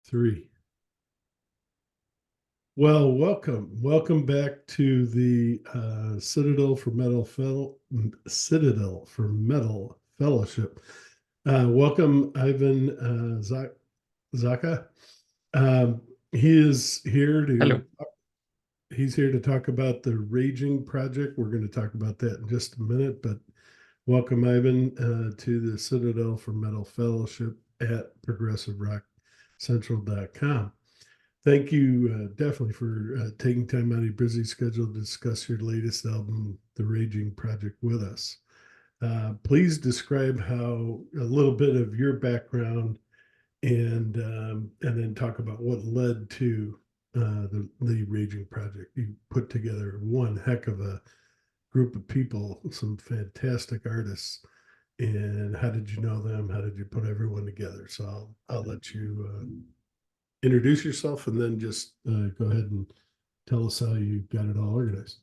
Three. Well, welcome back to the Citadel for Metal Fellowship. Welcome, Ivan Zaka. Um, he is here Hello. to he's here to talk about the Raging Project. We're going to talk about that in just a minute, but welcome, Ivan, to the Citadel for Metal Fellowship at ProgressiveRockCentral.com. Thank you definitely for taking time out of your busy schedule to discuss your latest album, The Raging Project, with us. Please describe how a little bit of your background and then talk about what led to the Raging Project. You put together one heck of a group of people, some fantastic artists. And how did you know them? How did you put everyone together? So I'll let you introduce yourself and then just go ahead and tell us how you got it all organized.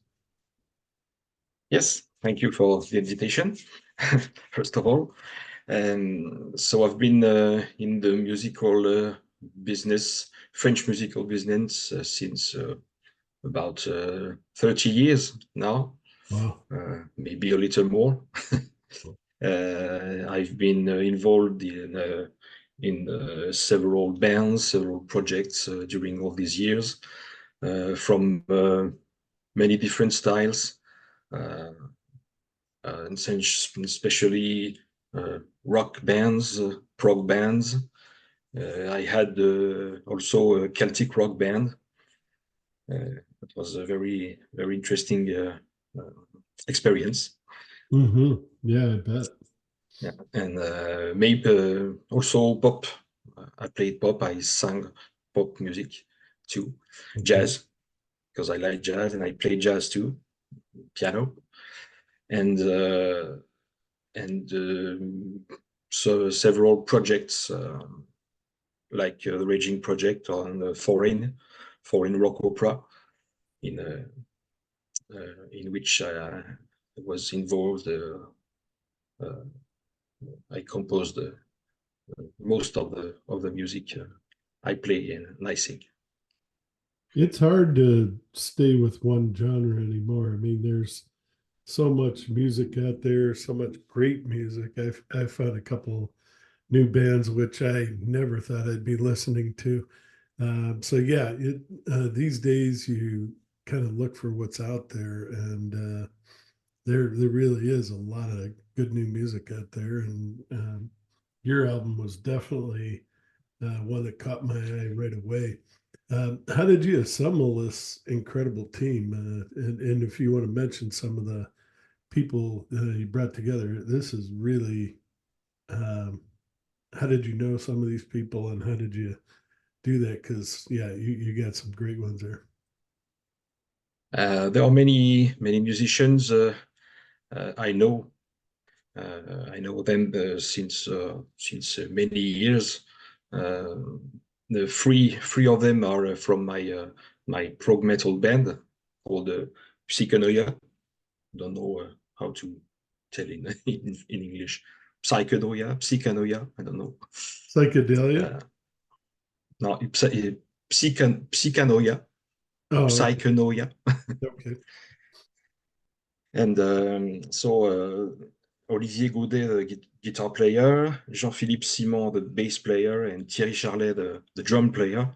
Yes, thank you for the invitation, first of all. So I've been in the musical business, French musical business, since about 30 years now, Wow. maybe a little more. I've been involved in several bands, several projects during all these years, from many different styles. Uh, and especially rock bands, prog bands. I had also a Celtic rock band. It was a very, very interesting experience. Yeah, I bet. Yeah, and maybe also pop. I played pop. I sang pop music too, Okay. jazz, because I like jazz, and I play jazz too, piano, and uh, and so several projects like the Raging Project on foreign rock opera in which I was involved. Uh, I composed most of the music I play and I sing. It's hard to stay with one genre anymore. I mean, there's so much music out there, so much great music. I've found a couple new bands which I never thought I'd be listening to. So yeah, these days you kind of look for what's out there, and there really is a lot of good new music out there, and your album was definitely one that caught my eye right away. How did you assemble this incredible team? And if you want to mention some of the people you brought together, this is really. Um, how did you know some of these people, and how did you do that? Because yeah, you got some great ones there. There are many musicians I know. I know them since many years. Uh, the three of them are from my prog metal band called Psychanoia. Don't know how to tell in English. Psychanoia. I don't know. Psychedelia. Uh, no, Psychanoia, Oh, okay. Psychanoia. Okay. And Olivier Gaudet, the guitar player, Jean-Philippe Simon, the bass player, and Thierry Charlet, the drum player,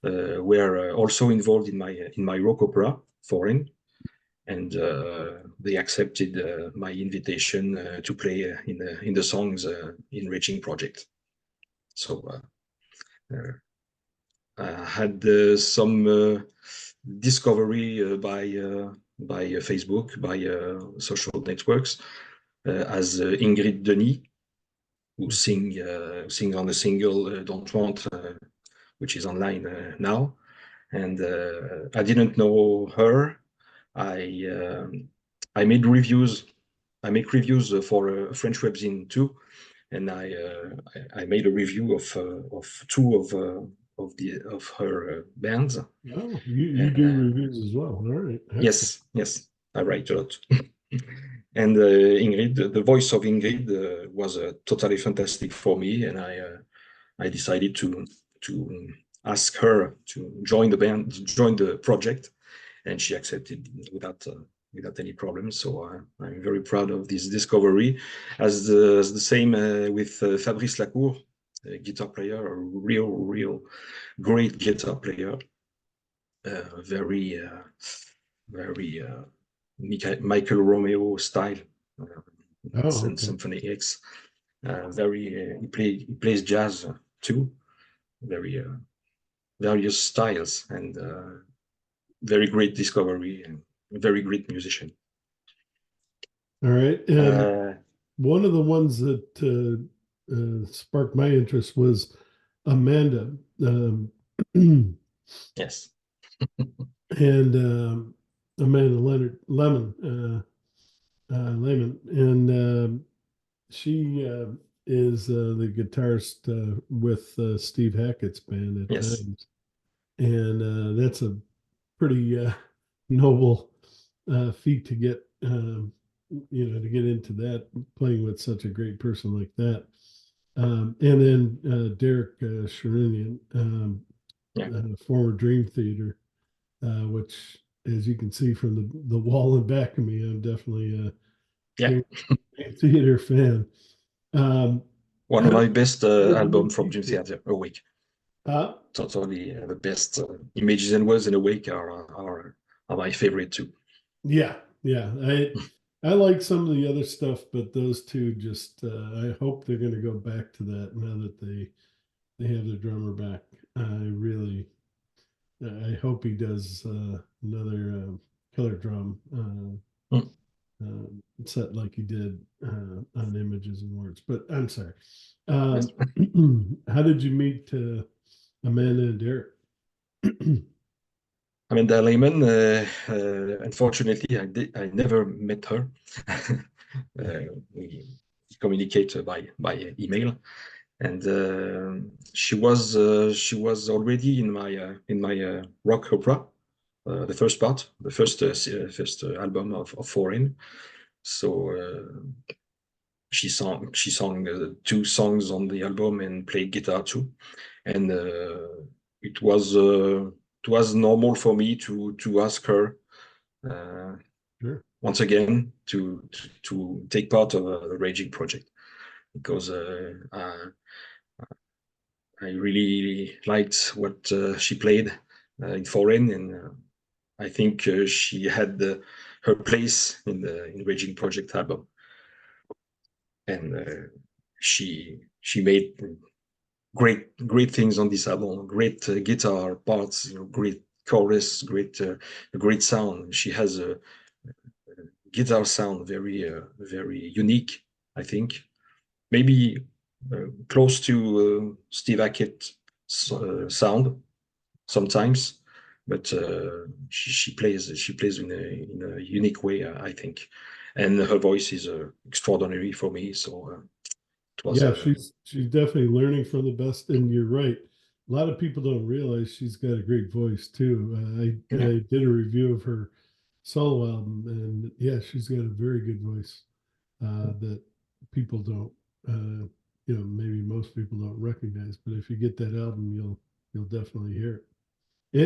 were also involved in my rock opera, Foreign, and they accepted my invitation to play in the songs in Raging Project. So I had some discovery by Facebook, by social networks, as Ingrid Denis, who sing on the single "Don't Want," which is online now. And I didn't know her. I I made reviews. I make reviews for a French webzine too, and I made a review of two of her bands. Oh, you And do reviews as well. All right. Excellent. yes, I write a lot. And Ingrid, the voice of Ingrid was totally fantastic for me, and I decided to asked her to join the band, join the project, and she accepted without any problem. So I'm very proud of this discovery. As the same with Fabrice Lacour, a guitar player, a real great guitar player, very Michael Romeo style, Oh, and okay. Symphony X. He plays jazz too, very various styles, and very great discovery and very great musician. All right. And Uh, one of the ones that sparked my interest was Amanda. And yes, Amanda Leonard Lehman, and she is the guitarist with Steve Hackett's band at yes, times, and that's a pretty noble feat to get, to get into that, playing with such a great person like that. And then Derek Sherinian, yeah, former Dream Theater, which, as you can see from the wall in back of me, I'm definitely a yeah. Dream Theater fan. Um, One how of did my best you album from meet Dream to, Theater, Awake. uh, Totally the best. Images and Words and Awake are my favorite too. yeah, yeah. I like some of the other stuff, but those two just I hope they're going to go back to that now that they have their drummer back. I hope he does another killer drum Mm, set like he did on Images and Words. But I'm sorry. yes. How did you meet Amanda and Derek? Amanda Lehman, unfortunately, I never met her. We communicate by email, and she was already in my rock opera, the first part, the first album of Foreign. So she sang two songs on the album and played guitar too, and it was uh, it was normal for me to ask her uh, Sure. once again to take part of the Raging project, because I really liked what she played in Foreign, and I think she had her place in the Raging project album, and she made great things on this album. Great guitar parts, great chorus, great sound. She has a guitar sound very unique. I think maybe close to Steve Hackett sound sometimes, but she plays in a unique way. I think, and her voice is extraordinary for me. So it was Yeah, she's definitely learning from the best, and you're right. A lot of people don't realize she's got a great voice too. yeah. I did a review of her solo album, and yeah, she's got a very good voice that people don't, maybe most people don't recognize. But if you get that album, you'll definitely hear it.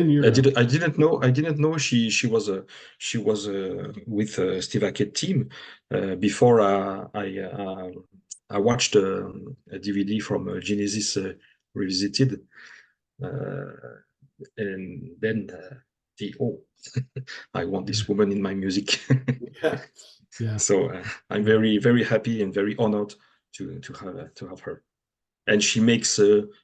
And your album, I didn't know she was with Steve Hackett team before I watched a DVD from Genesis Revisited, uh, and then I want yeah, this woman in my music. yeah, yeah, So I'm very happy and very honored to have her, and she makes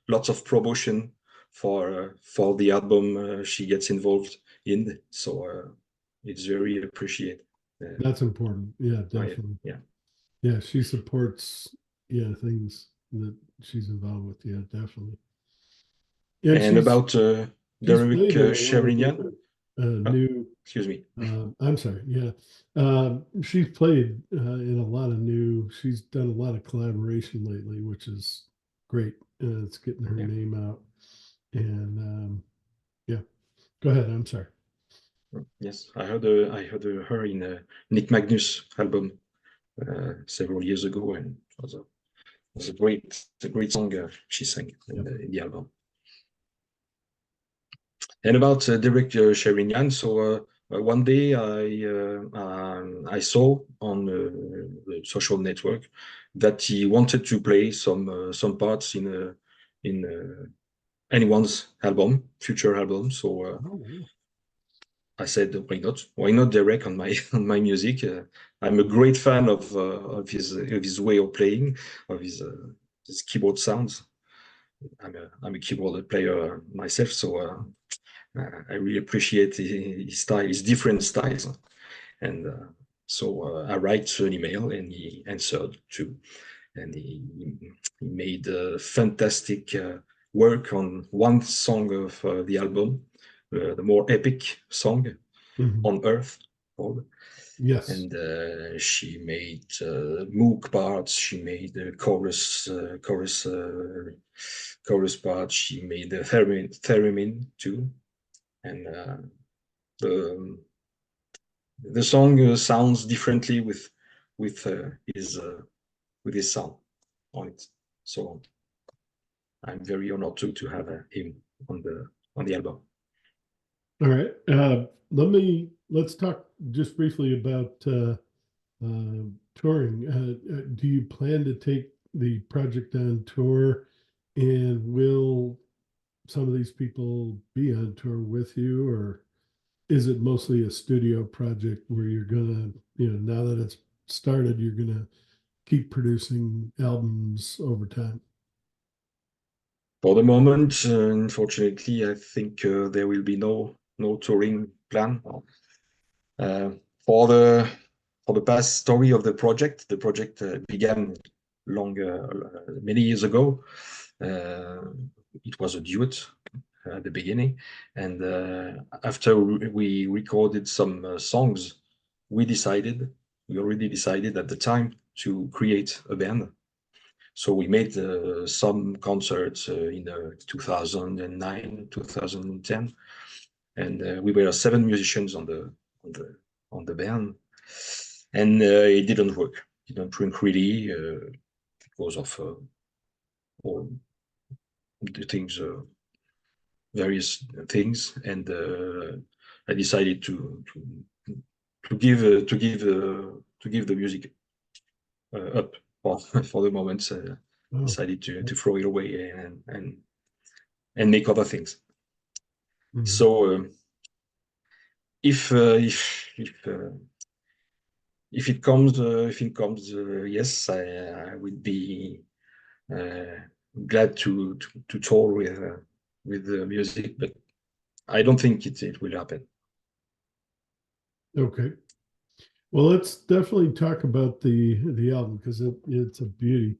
lots of promotion for the album she gets involved in. So it's very appreciated. that's important. Yeah, definitely. Yeah. Yeah, she supports things that she's involved with. Yeah, definitely. And And about she's Derek played in a lot of Sherinian. different Oh, new. excuse me. I'm sorry. Yeah, she's played in a lot of new. She's done a lot of collaboration lately, which is great. It's getting her Yeah. name out. And yeah, go ahead. I'm sorry. Yes, I heard her in Nick Magnus album several years ago, and it was a great song she sang Yep. in the album. And about Derek Sherinian, so one day I saw on the social network that he wanted to play some parts in anyone's album, future album. So Oh, I said, why not? Why not Derek on my on my music? I'm a great fan of his way of playing, of his keyboard sounds. I'm a keyboard player myself, so I really appreciate his style, his different styles. And so I write an email, and he answered too. And he made fantastic work on one song of the album, the more epic song, mhm. On Earth, called. Yes. And she made Moog parts. She made the chorus parts. She made the theremin too. And the the song sounds differently with uh, his uh, with his sound on it. So I'm very honored to have him on the album. All right. Let's talk just briefly about touring. Do you plan to take the project on tour, and will some of these people be on tour with you, or is it mostly a studio project where you're gonna, now that it's started, you're gonna keep producing albums over time? For the moment, unfortunately, I think there will be no touring plan. Uh, for the past story of the project began many years ago. Uh, it was a duet at the beginning, and after we recorded some songs, we already decided at the time to create a band. So we made some concerts in 2009, 2010, and we were seven musicians on the on the band, and it didn't work. It didn't work really because of all the things, various things, and I decided to give the music up for the moment. Oh, Decided to throw it away and make other things. mhm. So if if it comes, yes, I would be uh, glad to tour with the music, but I don't think it will happen. Okay. Well, let's definitely talk about the album because it's a beauty.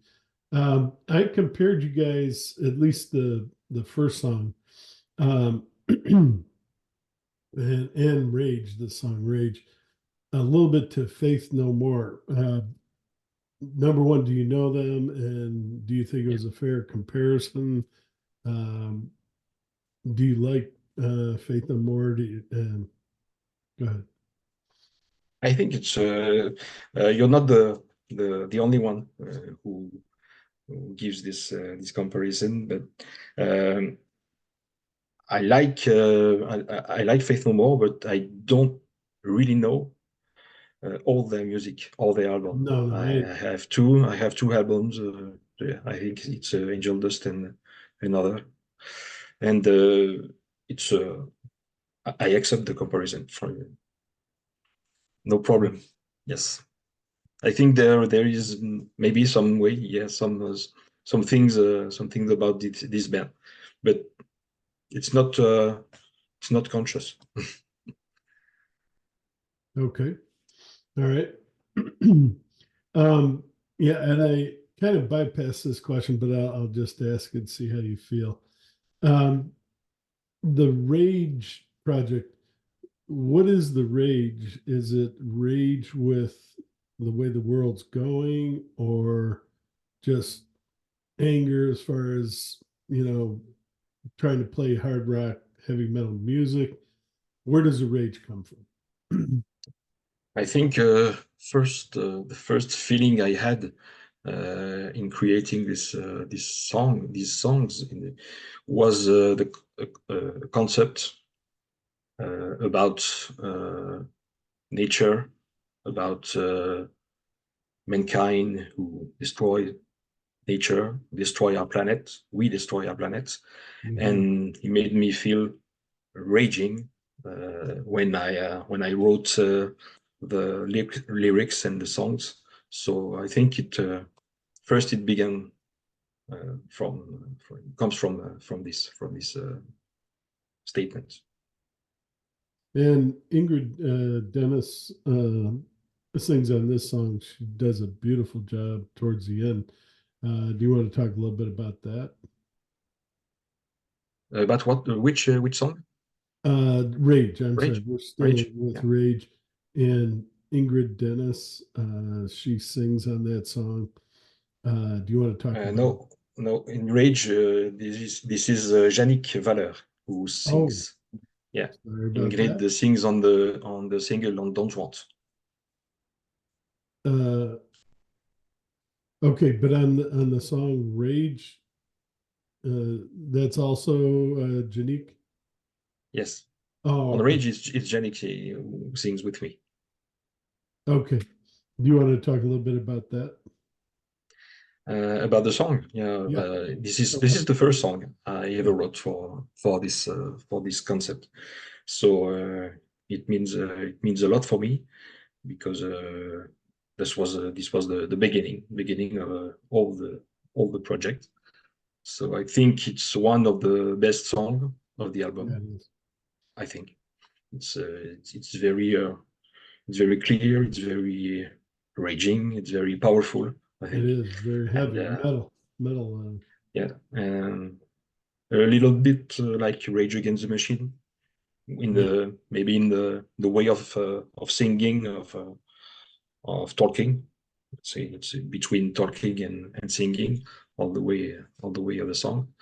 I compared you guys, at least the first song, um, and Rage, the song Rage, a little bit to Faith No More. Number one, do you know them, and do you think it Yeah. was a fair comparison? Um, do you like Faith No More? Go ahead. I think it's you're not the only one who gives this comparison, but um, I like Faith No More, but I don't really know all their music, all their album. No, no, I have two albums. Yeah, I think it's Angel Dust and another, and it's I accept the comparison from you. No problem. Yes, I think there is maybe some way, yeah, some things about this band, but it's it's not conscious. okay, all right. um, yeah, and I kind of bypassed this question, but I'll just ask and see how you feel. Um, the Rage project, what is the rage? Is it rage with the way the world's going, or just anger as far as, trying to play hard rock, heavy metal music? Where does the rage come from? I think the first feeling I had in creating these songs was the concept. about nature, about mankind who destroy nature, destroy our planet. We destroy our planet, Mhm. and he made me feel raging when I wrote the lyrics and the songs. So I think it first it began from comes from this statement. And Ingrid Dennis sings on this song. She does a beautiful job towards the end. Do you want to talk a little bit about that? About what? Which song? Rage. I'm sorry. Rage. We're still Rage. with Yeah. Rage. And Ingrid Dennis, she sings on that song. Do you want to talk about it? No, no. In Rage, this is Yannick Valer who Oh, sings. Yeah, sorry about Ingrid that. sings on the single on Don't Want. Uh, okay, but on the song Rage, that's also Janique. Yes, Oh, on okay. Rage it's Yannick who sings with me. Okay. Do you want to talk a little bit about that? About the song, yeah, Yeah. this Okay. is the first song I Yeah. ever wrote for this concept. So it means a lot for me because this was the beginning of all the project. So I think it's one of the best song of the Yeah, album. it is. I think it's very clear, it's very raging, it's very powerful. I It think, is very and heavy metal. yeah, and a little bit like Rage Against the Machine in Yeah, the maybe in the way of singing of talking. Let's say it's between talking and singing all the way of the song.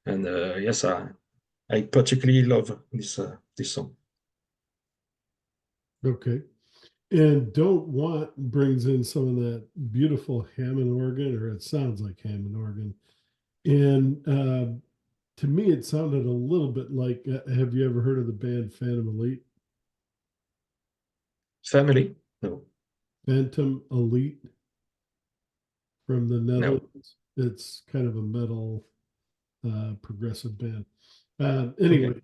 And yes, I particularly love this song. okay. And Don't Want brings in some of that beautiful Hammond organ, or it sounds like Hammond organ. And to me, it sounded a little bit like have you ever heard of the band Phantom Elite? Family? No, Phantom Elite from the no. Netherlands. It's kind of a metal progressive band. Okay. Anyway,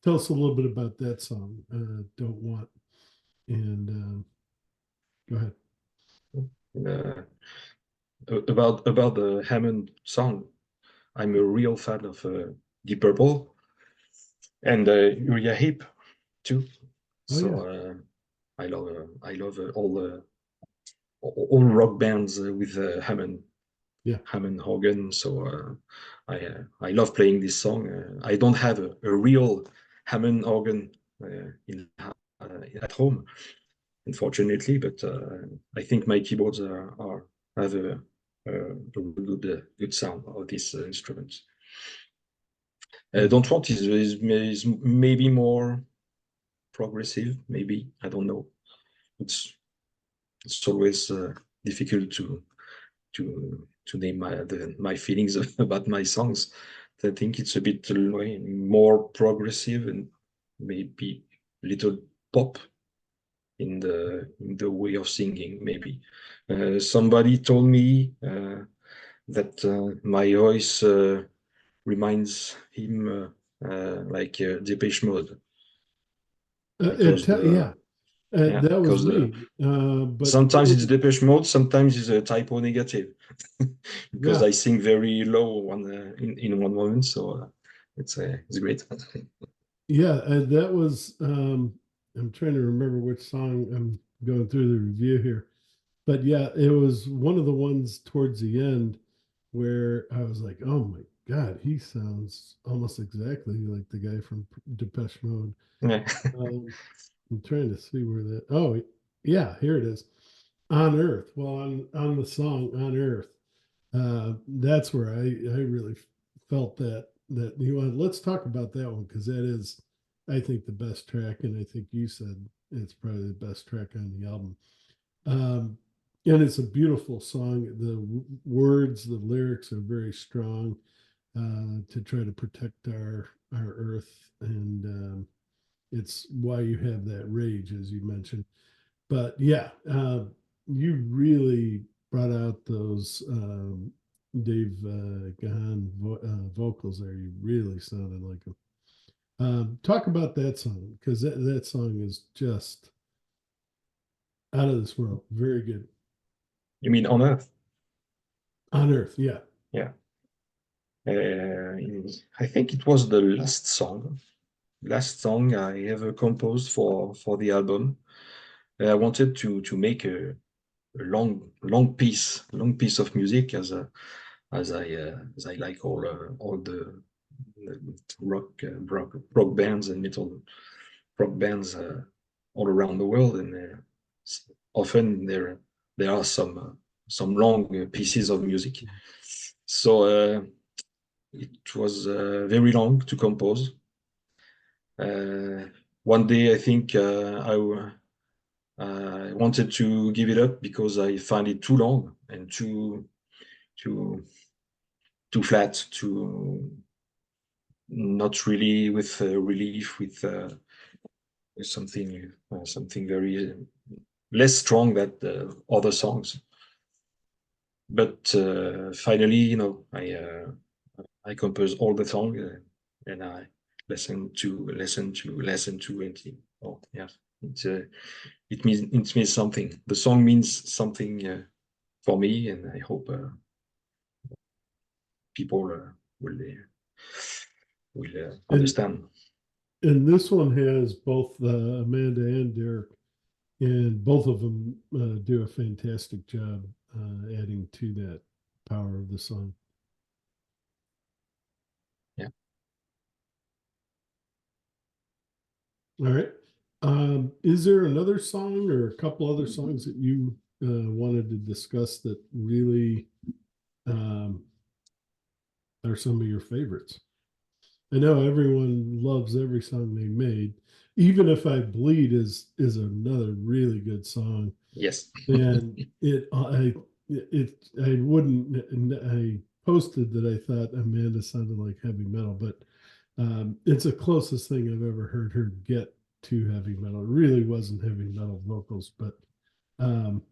tell us a little bit about that song, Don't Want. And go ahead. Uh, about the Hammond song, I'm a real fan of Deep Purple and Uriah Heep too. Oh, So yeah. I love all rock bands with Yeah. Hammond organ. So I love playing this song. I don't have a real Hammond organ at home, unfortunately, but I think my keyboards are have a good sound of these instruments. Yeah. Don't Want is maybe more progressive, maybe I don't know. It's it's always difficult to name my feelings about my songs. I think it's a bit more progressive and maybe little pop in the way of singing. Maybe somebody told me that my voice reminds him like Depeche Mode because Yeah, the yeah that was because me. But sometimes it's really, Depeche Mode, sometimes it's a typo negative because yeah, I sing very low in one moment, so it's great. yeah, that was. I'm trying to remember which song I'm going through the review here, but yeah, it was one of the ones towards the end where I was like, "Oh my God, he sounds almost exactly like the guy from Depeche Mode." Yeah. Um, I'm trying to see where that. Oh, yeah, here it is. On Earth. Well, on the song On Earth, that's where I really felt that you want. Let's talk about that one because that is, I think, the best track, and I think you said it's probably the best track on the album. Um, and it's a beautiful song. The words, the lyrics are very strong. to try to protect our Earth, and it's why you have that rage, as you mentioned. But yeah, you really brought out those Dave Gahan vocals there. You really sounded like him. Talk about that song because that song is just out of this world. Very good. You mean On Earth? On Earth, yeah. Yeah. I think it was the last song I ever composed for the album. I wanted to make a long piece of music as I like all the rock bands and metal rock bands all around the world, and often there are some long pieces of music. So it was very long to compose. Uh, One day, I think I wanted to give it up because I found it too long and too too flat, too not really with relief, with something very less strong than the other songs. But finally, I compose all the song and I listen to it. Oh yeah, it means something. The song means something for me, and I hope people will And understand. and this one has both Amanda and Derek, and both of them do a fantastic job adding to that power of the song. Yeah. All right. Is there another song or a couple other songs that you wanted to discuss that really um, are some of your favorites? I know everyone loves every song they made. Even if I bleed is another really good song, Yes. and I wouldn't I posted that I thought Amanda sounded like heavy metal, but it's the closest thing I've ever heard her get to heavy metal. It really wasn't heavy metal vocals, but um,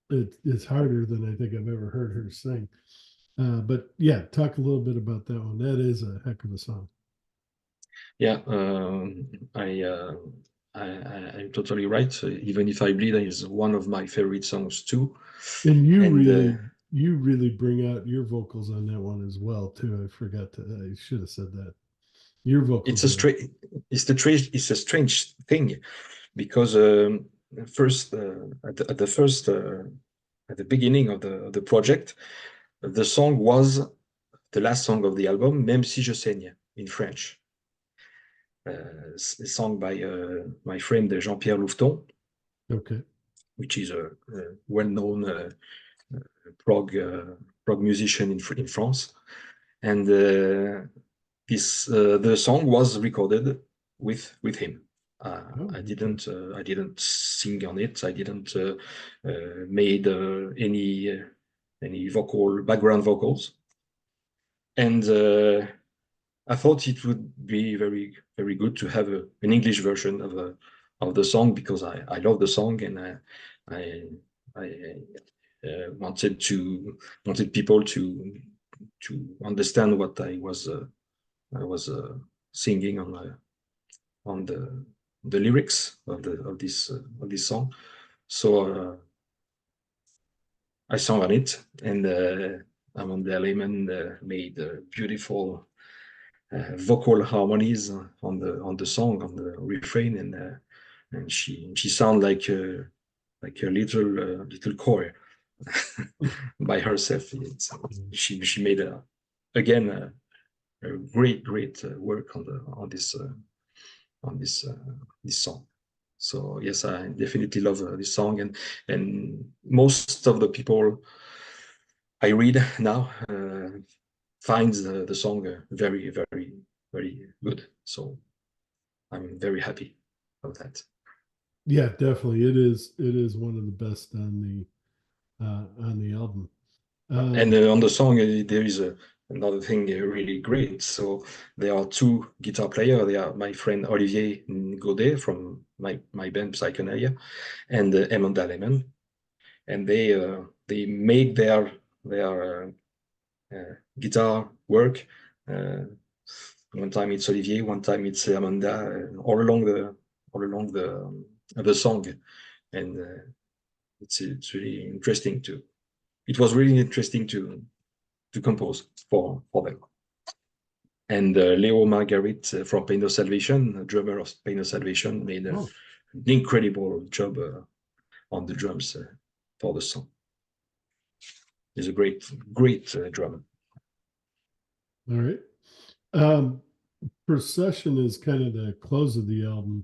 it's harder than I think I've ever heard her sing. But yeah, talk a little bit about that one. That is a heck of a song. Yeah, I, uh, I'm totally right. Even if I bleed is one of my favorite songs too, And and you really bring out your vocals on that one as well too. I forgot to I should have said that. Your it's vocals a are strange it's a strange thing because first at the beginning of the project, the song was the last song of the album, Même si je saigne, in French, sung by my friend Jean-Pierre Louveton, okay. which is a well-known prog prog musician in France, and the song was recorded with him. Oh, okay. I didn't sing on it. I didn't made any vocal background vocals, and I thought it would be very good to have an English version of the song because I love the song and I I wanted people to understand what I was singing on the lyrics of this song. So I sang on it, and Amanda Lehman made beautiful vocal harmonies on the song, on the refrain, and she sound like a little choir by herself. She made again a great work on this song. So yes, I definitely love this song, and most of the people I read now finds the song very good. So I'm very happy about that. Yeah, definitely. It is one of the best on the album. And on the song, there is another thing really great. So there are two guitar players. They are my friend Olivier Godet from my band Psychonalia and Amanda Lehman, and they make their guitar work. Uh, One time it's Olivier, one time it's Amanda, all along the song, and it's really interesting to. It was really interesting to compose for them. And Leo Margarit from Pain of Salvation, drummer of Pain of Salvation, made Oh, an incredible job on the drums for the song. He's a great drummer. all right. Um, Procession is kind of the close of the album,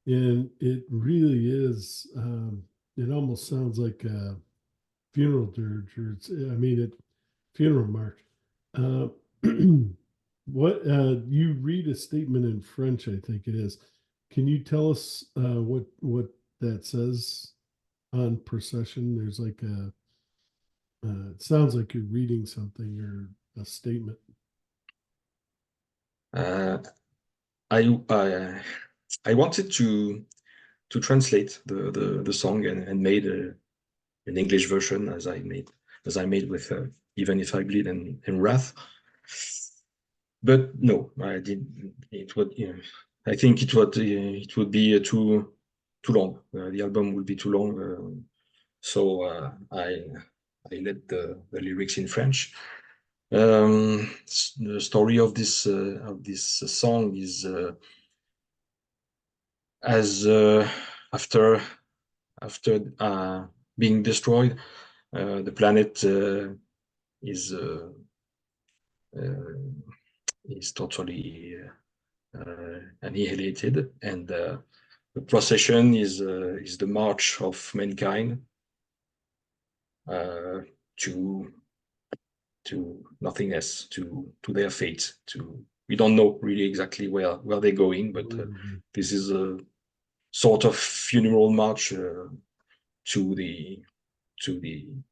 and it really is. It almost sounds like a funeral dirge, or I mean, it funeral march. Uh, what you read a statement in French, I think it is. Can you tell us what that says on procession? There's like a. It sounds like you're reading something or a statement. Uh, I wanted to translate the song and made an English version as I made with Even If I Bleed and Wrath. But no, I did. It would. I think it would be too long. The album would be too long. So I let the lyrics in French. The story of this song is as after being destroyed, the planet uh, is totally annihilated, and the procession is the march of mankind uh, to to nothingness, to their fate. To We don't know really exactly where they're going, but this is a sort of funeral march to the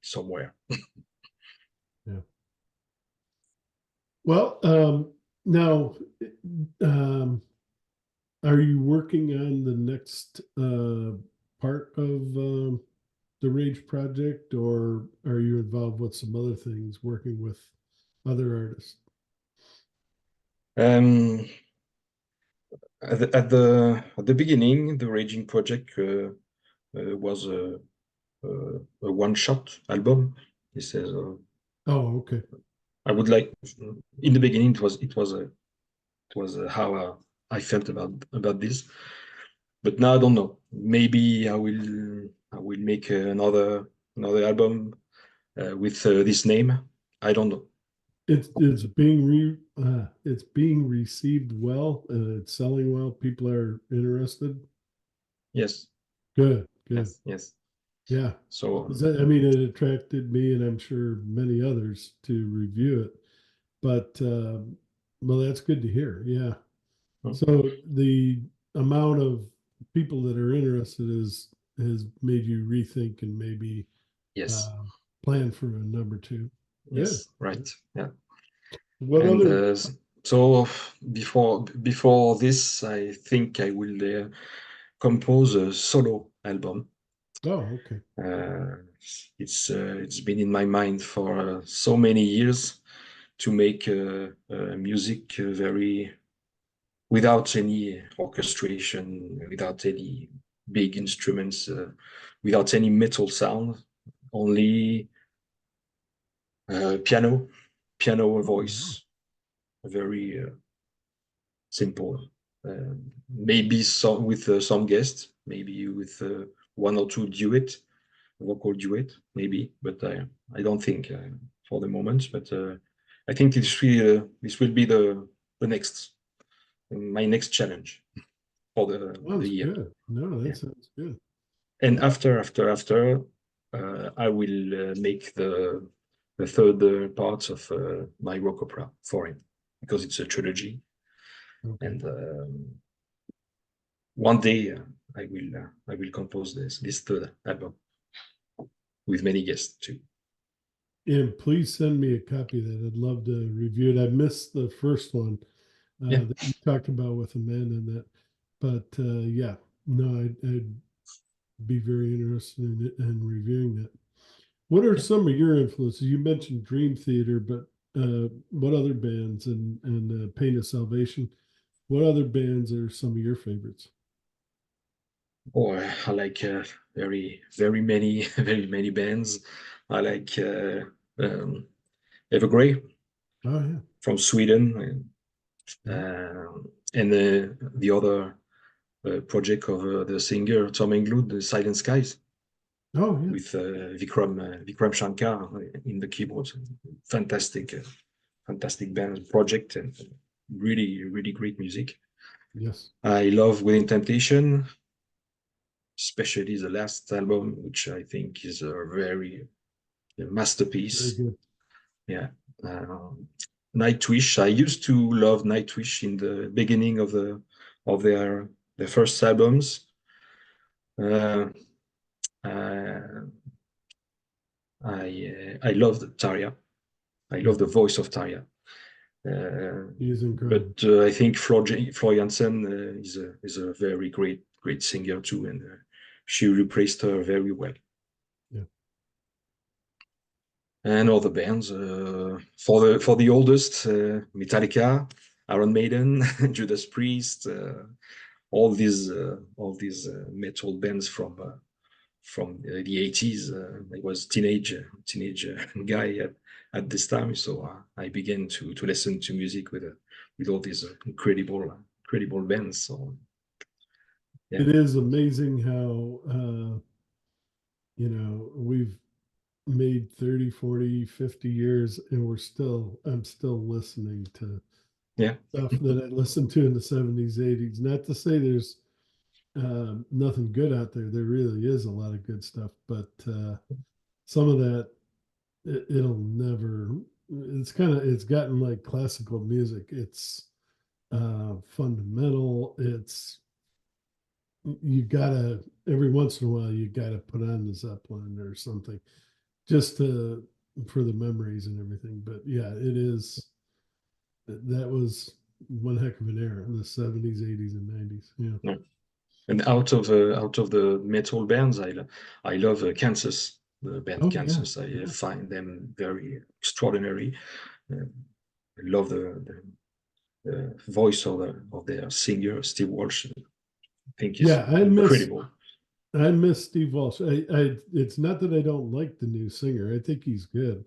somewhere. Yeah. Well, now, um, are you working on the next part of the Rage project, or are you involved with some other things, working with other artists? Um, at the beginning, the Raging Project was a one-shot album. This is Oh, okay. I would like. In the beginning, it was how I felt about this, but now I don't know. Maybe I will make another album with this name. I don't know. It's being received well, and it's selling well. People are interested. Yes, Good, good. yes, yes. Yeah. So 'Cause I mean, it attracted me, and I'm sure many others, to review it. But well, that's good to hear. Yeah. So the amount of people that are interested has made you rethink and maybe yes, uh, plan for a number two. Good. yes, right. Yeah. What And other? so before this, I think I will compose a solo album. Oh, okay. Uh, it's been in my mind for so many years to make music very without any orchestration, without any big instruments, without any metal sound, only piano Oh, voice, very simple. Maybe some with some guests, maybe with one or two vocal duet, maybe, but I don't think for the moment. But I think this will be the next my next challenge for the sounds year. good. No, that Yeah, sounds good. and after, I will make the third part of my rock opera for him because it's a trilogy, Okay. and one day I will compose this third album with many guests too. And please send me a copy of that. I'd love to review it. I missed the first one Yeah. that you talked about with the men in that, but yeah, no, I'd be very interested in reviewing that. What are Yeah. some of your influences? You mentioned Dream Theater, but what other bands and Pain of Salvation? What other bands are some of your favorites? Or I like very many very many bands. I like Evergrey Oh yeah, from Sweden, yeah. and the other project of the singer Tom Englund, the Silent Skies, Oh yeah. with Vikram Shankar in the keyboards. Fantastic, fantastic band project, and really great music. Yes. I love Within Temptation, especially the last album, which I think is a Very masterpiece. good. Yeah. Um, Nightwish. I used to love Nightwish in the beginning of their first albums. Uh, uh, I loved Tarja. I Yeah, love the voice of Tarja. Uh, he is but incredible. I think Flor Jansen is a very great singer too, and she replaced her very well. Yeah. And other bands for the oldest, Metallica, Iron Maiden, Judas Priest, all these metal bands from the 80s. I was teenage guy at this time, so I began to listen to music with all these incredible bands. So yeah, It is amazing how we've made 30, 40, 50 years and I'm still listening to yeah, stuff that I listened to in the 70s, 80s. Not to say there's nothing good out there. There really is a lot of good stuff, but some of that it'll never. It's gotten like classical music. It's fundamental. It's you gotta every once in a while you gotta put on the Zeppelin or something just to for the memories and everything. But yeah, it is that was one heck of an era in the 70s, 80s, and 90s. Yeah. yeah. And out of the metal bands, I love Kansas, the band Oh yeah. Kansas. I Yeah. find them very extraordinary. I love the voice of their singer Steve Walsh. I think is Yeah. incredible. I miss Steve Walsh. I it's not that I don't like the new singer. I think he's good.